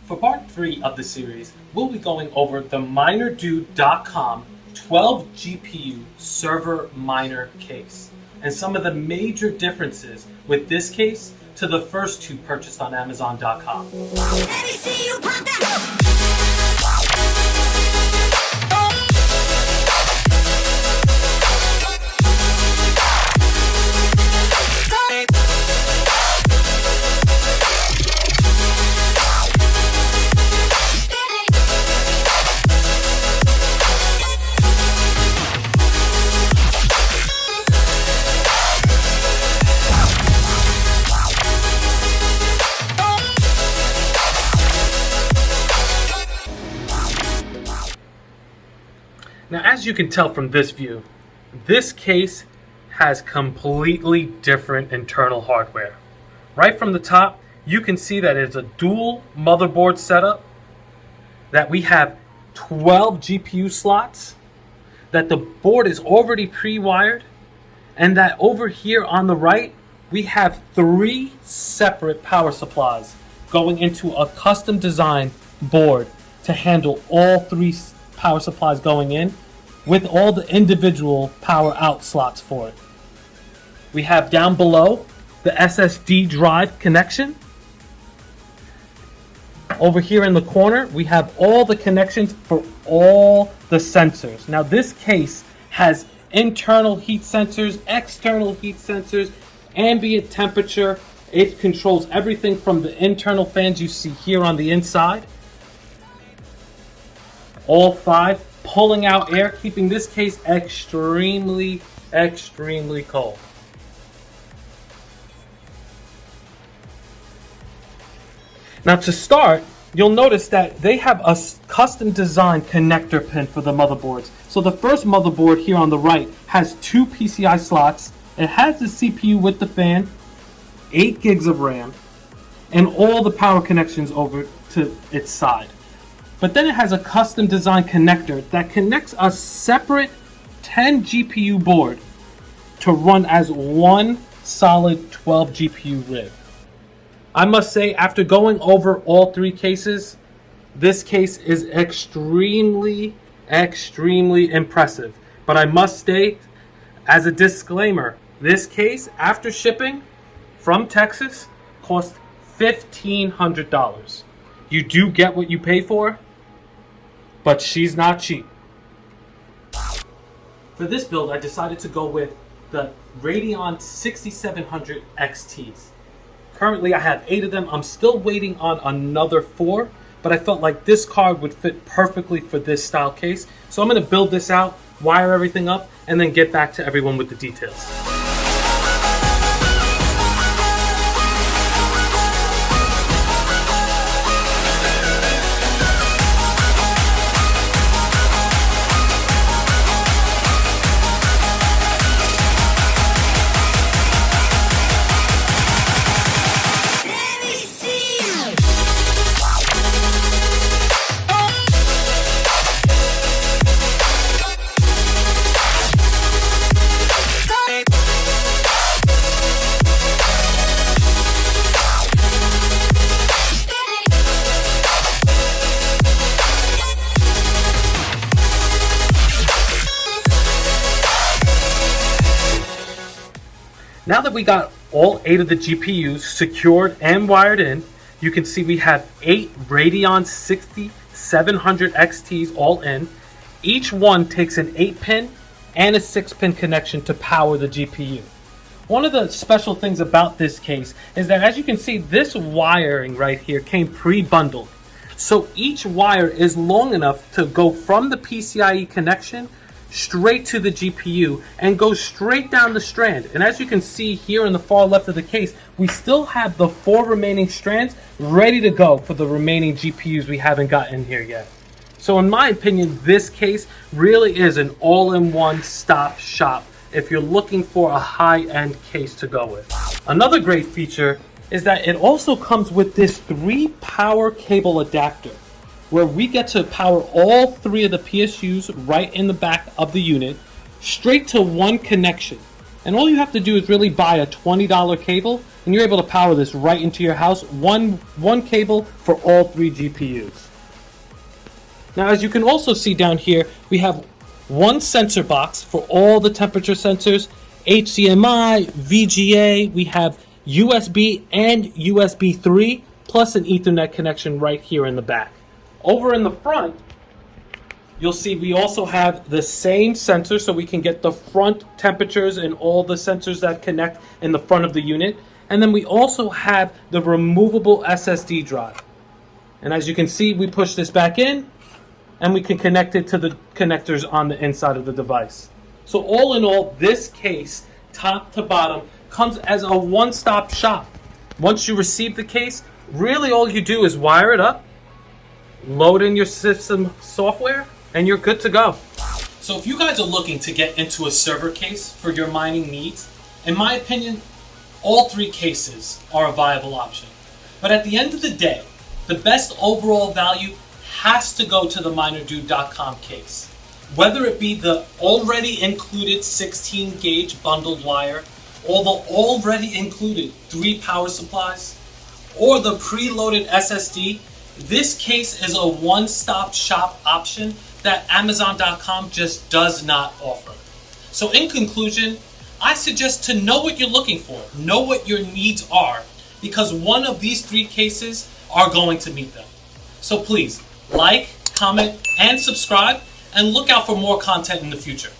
For part 3 of the series, we'll be going over the Minerdude.com 12 GPU server miner case and some of the major differences with this case to the first two purchased on Amazon.com. Now, as you can tell from this view, this case has completely different internal hardware. Right from the top, you can see that it's a dual motherboard setup, that we have 12 GPU slots, that the board is already pre-wired, and that over here on the right, we have 3 separate power supplies going into a custom designed board to handle all 3 power supplies going in with all the individual power out slots for it. We have down below the SSD drive connection. Over here in the corner, we have all the connections for all the sensors. Now this case has internal heat sensors, external heat sensors, ambient temperature. It controls everything from the internal fans you see here on the inside. All 5 pulling out air, keeping this case extremely cold. Now to start, you'll notice that they have a custom designed connector pin for the motherboards. So the first motherboard here on the right has 2 PCI slots. It has the CPU with the fan, 8 gigs of RAM, and all the power connections over to its side. But then it has a custom designed connector that connects a separate 10 GPU board to run as one solid 12 GPU rig. I must say, after going over all 3 cases, this case is extremely impressive. But I must state, as a disclaimer, this case, after shipping from Texas, cost $1,500. You do get what you pay for, but she's not cheap. For this build, I decided to go with the RADEON 6700 XTs. Currently, I have 8 of them. I'm still waiting on another 4, but I felt like this card would fit perfectly for this style case. So I'm going to build this out, wire everything up, and then get back to everyone with the details. Now that we got all 8 of the GPUs secured and wired in, you can see we have 8 RADEON 6700 XTs all in. Each one takes an 8-pin and a 6-pin connection to power the GPU. One of the special things about this case is that, as you can see, this wiring right here came pre-bundled. So each wire is long enough to go from the PCIe connection straight to the GPU and go straight down the strand. And as you can see here in the far left of the case, we still have the 4 remaining strands ready to go for the remaining GPUs we haven't gotten here yet. So in my opinion, this case really is an all-in-one stop shop if you're looking for a high-end case to go with. Another great feature is that it also comes with this 3 power cable adapter, where we get to power all 3 of the PSUs right in the back of the unit, straight to one connection. And all you have to do is really buy a $20 cable and you're able to power this right into your house. One cable for all 3 GPUs. Now, as you can also see down here, we have one sensor box for all the temperature sensors, HDMI, VGA, we have USB and USB 3, plus an Ethernet connection right here in the back. Over in the front, you'll see we also have the same sensor, so we can get the front temperatures and all the sensors that connect in the front of the unit. And then we also have the removable SSD drive. And as you can see, we push this back in, and we can connect it to the connectors on the inside of the device. So all in all, this case, top to bottom, comes as a one-stop shop. Once you receive the case, really all you do is wire it up, load in your system software, and you're good to go. So if you guys are looking to get into a server case for your mining needs, in my opinion, all 3 cases are a viable option. But at the end of the day, the best overall value has to go to the Minerdude.com case. Whether it be the already included 16 gauge bundled wire, or the already included 3 power supplies, or the preloaded SSD, this case is a one-stop shop option that Amazon.com just does not offer. So in conclusion, I suggest to know what you're looking for, know what your needs are, because one of these 3 cases are going to meet them. So please, like, comment, and subscribe, and look out for more content in the future.